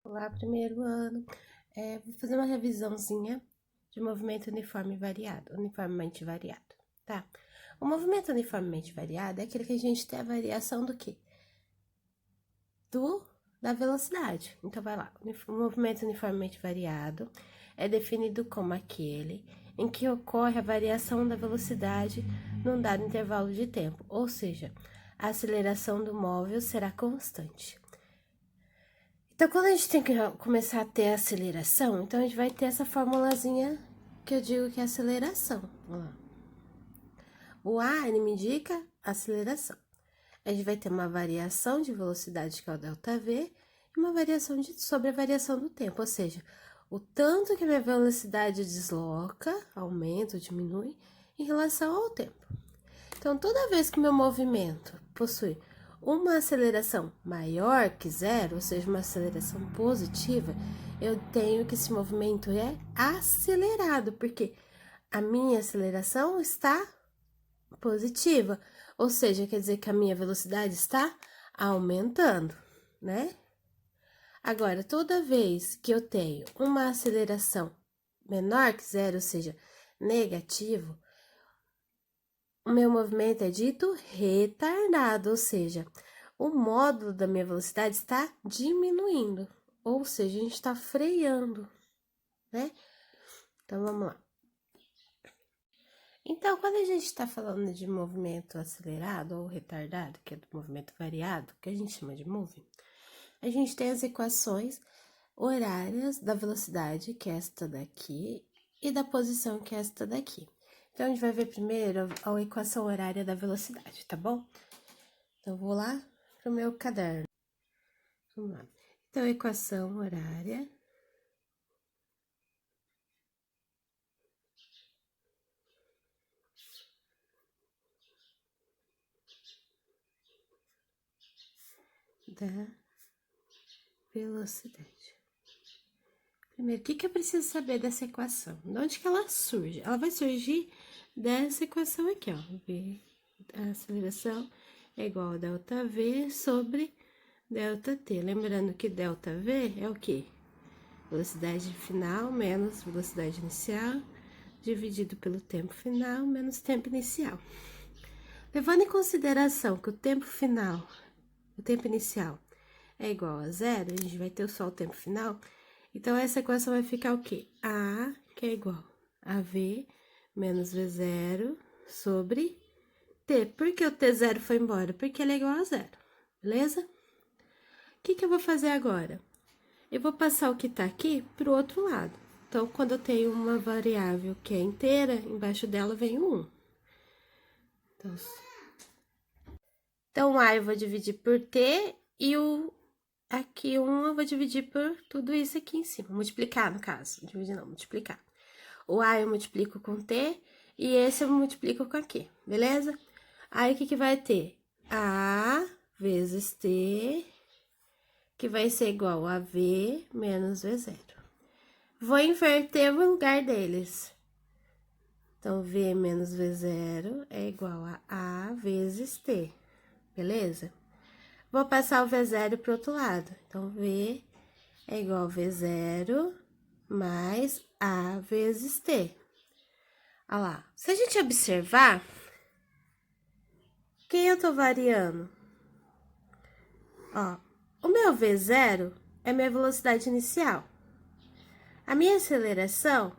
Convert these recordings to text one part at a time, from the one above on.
Olá, primeiro ano. Vou fazer uma revisãozinha de movimento uniformemente variado, tá? O movimento uniformemente variado é aquele que a gente tem a variação do quê? Da velocidade. Então, vai lá. O movimento uniformemente variado é definido como aquele em que ocorre a variação da velocidade num dado intervalo de tempo, ou seja, a aceleração do móvel será constante. Então, quando a gente tem que começar a ter aceleração, então a gente vai ter essa formulazinha que eu digo que é aceleração. Vamos lá. O A, ele me indica aceleração. A gente vai ter uma variação de velocidade, que é o ΔV, e uma variação sobre a variação do tempo, ou seja, o tanto que a minha velocidade desloca, aumenta ou diminui, em relação ao tempo. Então, toda vez que meu movimento possui uma aceleração maior que zero, ou seja, uma aceleração positiva, eu tenho que esse movimento é acelerado, porque a minha aceleração está positiva, ou seja, quer dizer que a minha velocidade está aumentando, né? Agora, toda vez que eu tenho uma aceleração menor que zero, ou seja, negativo, o meu movimento é dito retardado, ou seja, o módulo da minha velocidade está diminuindo, ou seja, a gente está freando, né? Então, vamos lá. Então, quando a gente está falando de movimento acelerado ou retardado, que é do movimento variado, que a gente chama de moving, a gente tem as equações horárias da velocidade, que é esta daqui, e da posição, que é esta daqui. Então, a gente vai ver primeiro a equação horária da velocidade, tá bom? Então, vou lá pro meu caderno. Vamos lá. Então, a equação horária da velocidade. Primeiro, o que eu preciso saber dessa equação? De onde que ela surge? Ela vai surgir dessa equação aqui, ó. V, a aceleração é igual a ΔV sobre ΔT. Lembrando que ΔV é o quê? Velocidade final menos velocidade inicial, dividido pelo tempo final menos tempo inicial. Levando em consideração que o tempo inicial é igual a zero, a gente vai ter só o tempo final, então essa equação vai ficar o quê? A, que é igual a V menos V0 sobre T. Por que o T0 foi embora? Porque ele é igual a zero, beleza? O que eu vou fazer agora? Eu vou passar o que tá aqui pro outro lado. Então, quando eu tenho uma variável que é inteira, embaixo dela vem o 1. Então, A eu vou dividir por T e aqui 1 eu vou dividir por tudo isso aqui em cima. Multiplicar, no caso. Dividir não, multiplicar. O A eu multiplico com T e esse eu multiplico com aqui, beleza? Aí, o que vai ter? A vezes T, que vai ser igual a V menos V0. Vou inverter o lugar deles. Então, V menos V0 é igual a A vezes T, beleza? Vou passar o V0 para o outro lado. Então, V é igual a V0 mais A vezes T. Olha lá. Se a gente observar, quem eu tô variando? Ó, o meu V0 é minha velocidade inicial. A minha aceleração,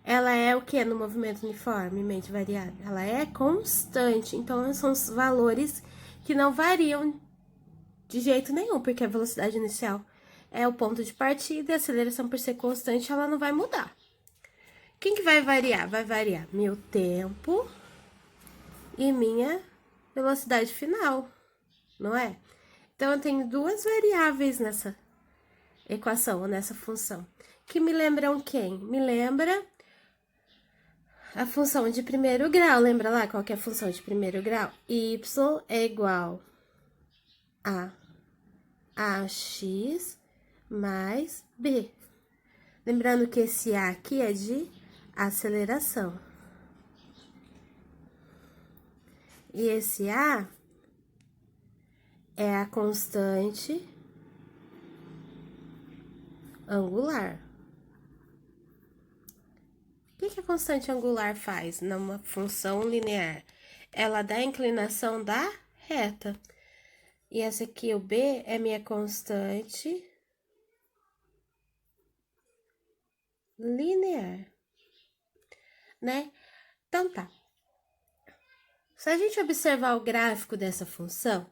ela é o que no movimento uniformemente variado? Ela é constante. Então, são os valores que não variam de jeito nenhum, porque a velocidade inicial é o ponto de partida e a aceleração, por ser constante, ela não vai mudar. Quem que vai variar? Vai variar meu tempo e minha velocidade final, não é? Então, eu tenho duas variáveis nessa equação, ou nessa função, que me lembram quem? Me lembra a função de primeiro grau. Lembra lá qual que é a função de primeiro grau? Y é igual a AX mais B. Lembrando que esse A aqui é de aceleração. E esse A é a constante angular. O que a constante angular faz numa função linear? Ela dá a inclinação da reta. E essa aqui, o B, é minha constante linear, né? Então, tá. Se a gente observar o gráfico dessa função,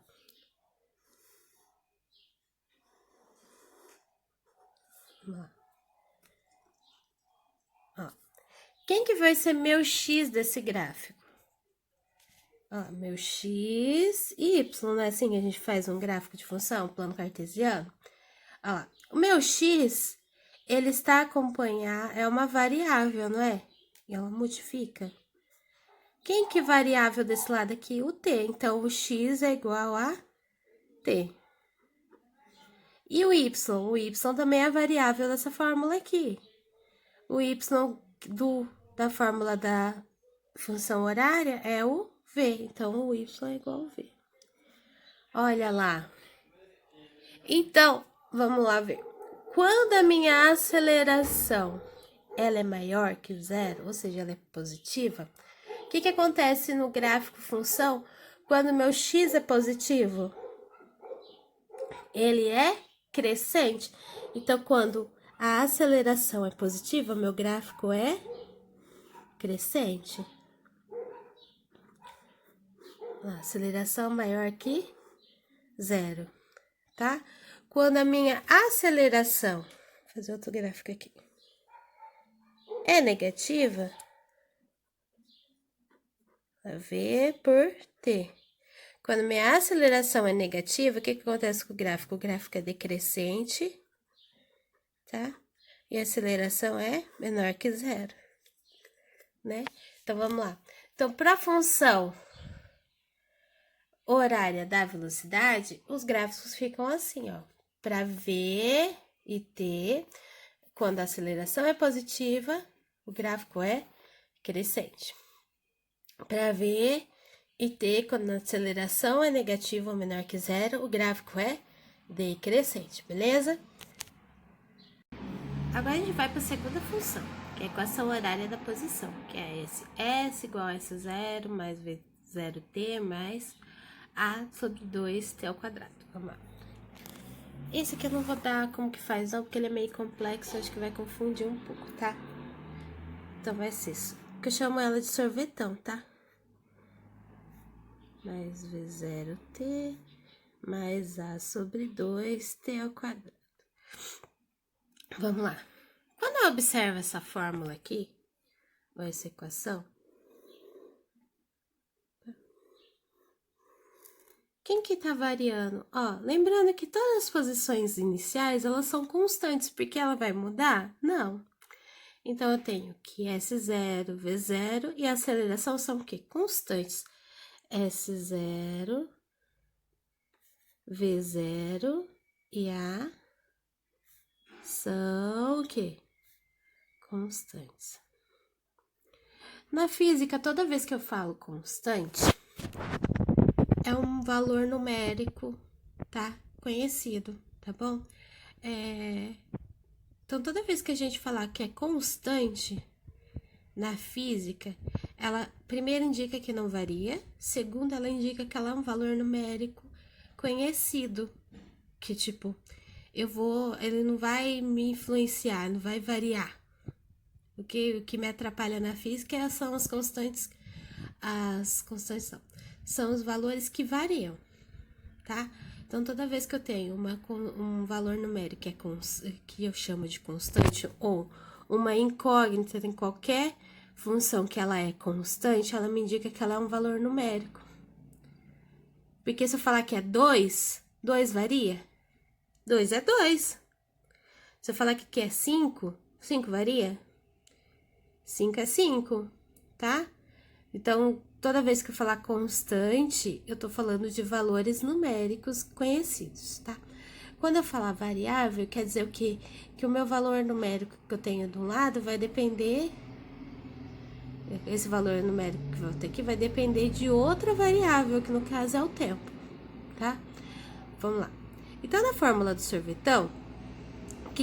vamos lá. Ó, quem que vai ser meu x desse gráfico? Ó, meu x e y, não é assim que a gente faz um gráfico de função, plano cartesiano? Ó lá, o meu x, ele está acompanhado, é uma variável, não é? E ela modifica. Quem que é variável desse lado aqui? O t. Então, o x é igual a t. E o y? O y também é variável dessa fórmula aqui. O y da fórmula da função horária é o v. Então, o y é igual a v. Olha lá. Então, vamos lá ver. Quando a minha aceleração ela é maior que zero, ou seja, ela é positiva, o que acontece no gráfico função quando meu x é positivo? Ele é crescente. Então, quando a aceleração é positiva, meu gráfico é crescente. A aceleração maior que zero, tá? Quando a minha aceleração, vou fazer outro gráfico aqui, é negativa, V por T. Quando minha aceleração é negativa, o que acontece com o gráfico? O gráfico é decrescente, tá? E a aceleração é menor que zero, né? Então, vamos lá. Então, para a função horária da velocidade, os gráficos ficam assim, ó. Para V e T, quando a aceleração é positiva, o gráfico é crescente. Para V e T, quando a aceleração é negativa ou menor que zero, o gráfico é decrescente, beleza? Agora a gente vai para a segunda função, que é a equação horária da posição, que é esse S igual a S0 mais V0T mais A sobre 2T ao quadrado. Vamos lá. Esse aqui eu não vou dar como que faz não, porque ele é meio complexo, acho que vai confundir um pouco, tá? Então vai ser isso. Que eu chamo ela de sorvetão, tá? Mais V0T mais A sobre 2T ao quadrado. Vamos lá. Quando eu observo essa fórmula aqui, ou essa equação, quem que tá variando? Ó, lembrando que todas as posições iniciais, elas são constantes, porque ela vai mudar? Não. Então, eu tenho que S0, V0 e a aceleração são o quê? Constantes. S0, V0 e A são o quê? Constantes. Na física, toda vez que eu falo constante, é um valor numérico, tá? Conhecido, tá bom? Então, toda vez que a gente falar que é constante na física, ela primeiro indica que não varia, segundo, ela indica que ela é um valor numérico conhecido, que tipo, ele não vai me influenciar, não vai variar. O que me atrapalha na física são as constantes são os valores que variam, tá? Então, toda vez que eu tenho um valor numérico que eu chamo de constante ou uma incógnita em qualquer função que ela é constante, ela me indica que ela é um valor numérico. Porque se eu falar que é 2, 2 varia? 2 é 2. Se eu falar que é 5, 5 varia? 5 é 5, tá? Então, toda vez que eu falar constante, eu tô falando de valores numéricos conhecidos, tá? Quando eu falar variável, quer dizer o quê? Que o meu valor numérico que eu tenho de um lado vai depender... Esse valor numérico que eu vou ter aqui vai depender de outra variável, que no caso é o tempo, tá? Vamos lá. Então, na fórmula do sorvetão,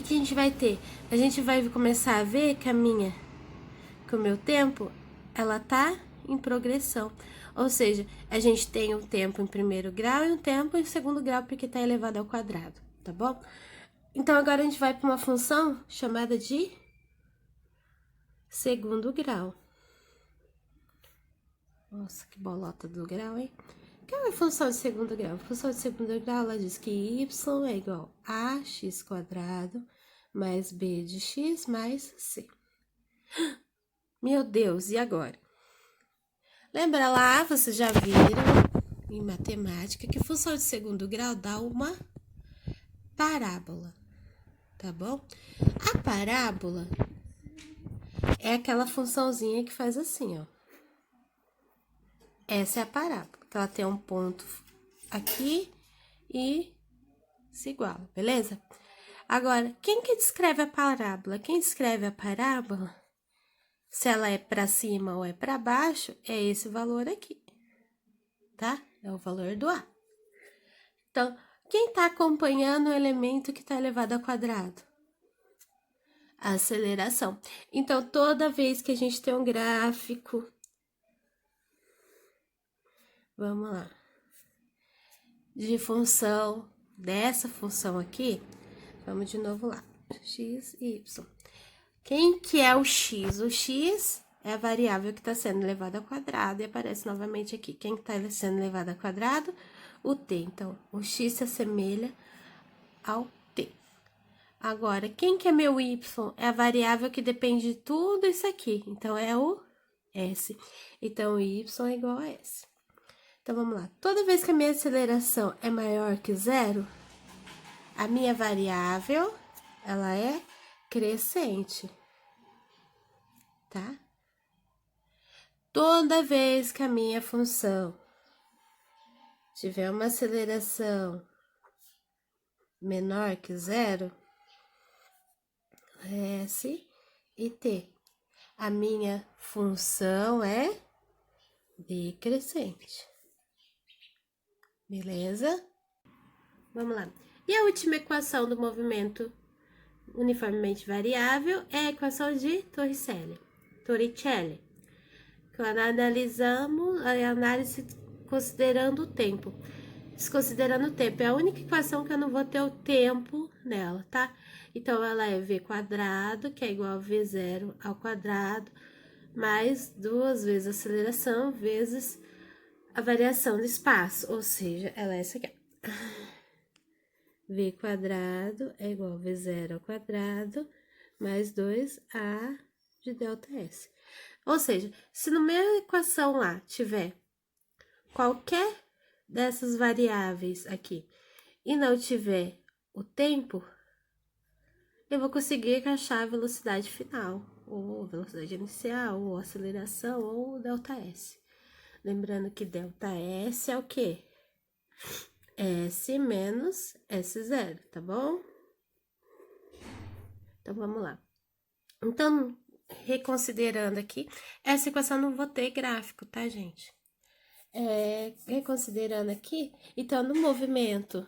que a gente vai ter? A gente vai começar a ver que que o meu tempo, ela tá em progressão. Ou seja, a gente tem um tempo em primeiro grau e um tempo em segundo grau, porque tá elevado ao quadrado, tá bom? Então, agora a gente vai para uma função chamada de segundo grau. Nossa, que bolota do grau, hein? O que é a função de segundo grau? A função de segundo grau, ela diz que y é igual a x² mais b de x mais c. Meu Deus, e agora? Lembra lá, vocês já viram em matemática que função de segundo grau dá uma parábola, tá bom? A parábola é aquela funçãozinha que faz assim, ó. Essa é a parábola, que ela tem um ponto aqui e se iguala, beleza? Agora, quem que descreve a parábola? Quem descreve a parábola, se ela é para cima ou é para baixo, é esse valor aqui, tá? É o valor do A. Então, quem está acompanhando o elemento que está elevado ao quadrado? A aceleração. Então, toda vez que a gente tem um gráfico, vamos lá, de função, dessa função aqui, vamos de novo lá, x e y. Quem que é o x? O x é a variável que está sendo elevada ao quadrado e aparece novamente aqui. Quem está sendo elevado ao quadrado? O t. Então, o x se assemelha ao t. Agora, quem que é meu y? É a variável que depende de tudo isso aqui. Então, é o s. Então, o y é igual a s. Então, vamos lá. Toda vez que a minha aceleração é maior que zero, a minha variável, ela é crescente, tá? Toda vez que a minha função tiver uma aceleração menor que zero, S e T, a minha função é decrescente. Beleza? Vamos lá. E a última equação do movimento uniformemente variável é a equação de Torricelli. Quando analisamos a análise considerando o tempo. Desconsiderando o tempo, é a única equação que eu não vou ter o tempo nela, tá? Então, ela é v quadrado, que é igual a v0 ao quadrado, mais 2 vezes a aceleração, vezes a variação do espaço, ou seja, ela é essa aqui. V quadrado é igual a v0 ao quadrado, mais 2a de delta S. Ou seja, se na minha equação lá tiver qualquer dessas variáveis aqui e não tiver o tempo, eu vou conseguir achar a velocidade final, ou velocidade inicial, ou aceleração, ou delta S. Lembrando que delta S é o quê? S menos S0, tá bom? Então, vamos lá. Então, reconsiderando aqui, essa equação não vou ter gráfico, tá, gente? Reconsiderando aqui, então, no movimento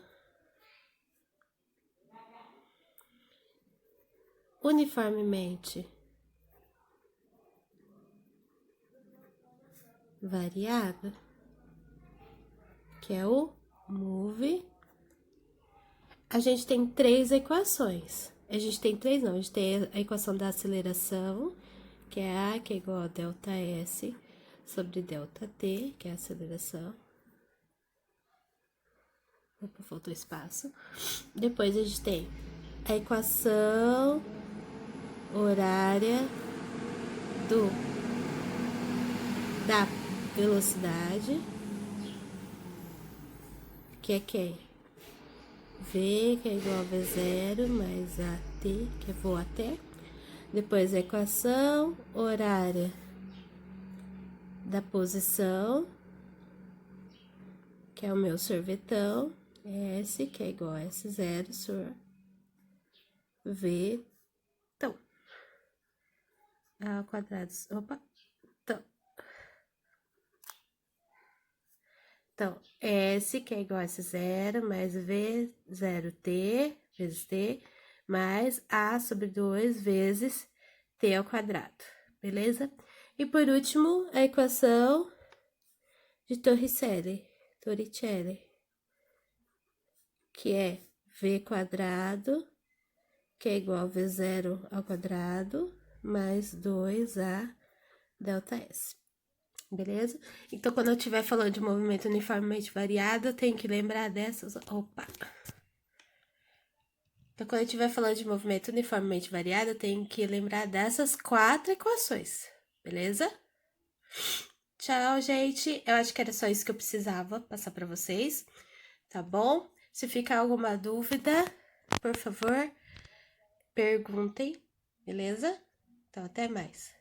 uniformemente variado, que é o move, a gente tem 3 equações. A gente tem 3 não, a gente tem a equação da aceleração, que é A, que é igual a delta S sobre delta T, que é a aceleração. Opa, faltou espaço. Depois a gente tem a equação horária da velocidade, que é quem? V, que é igual a V0, mais AT, que é voo até. Depois a equação horária da posição, que é o meu sorvetão, S, que é igual a S0 sur V, então, ao quadrado, opa, então, S, que é igual a S0, mais V0T, vezes T, mais A sobre 2 vezes T ao quadrado, beleza? E por último, a equação de Torricelli, que é V quadrado, que é igual a V0 ao quadrado, mais 2A delta S. Beleza? Então, quando eu estiver falando de movimento uniformemente variado, eu tenho que lembrar dessas... Opa! Então, quando eu estiver falando de movimento uniformemente variado, eu tenho que lembrar dessas 4 equações. Beleza? Tchau, gente. Eu acho que era só isso que eu precisava passar para vocês. Tá bom? Se ficar alguma dúvida, por favor, perguntem. Beleza? Então, até mais.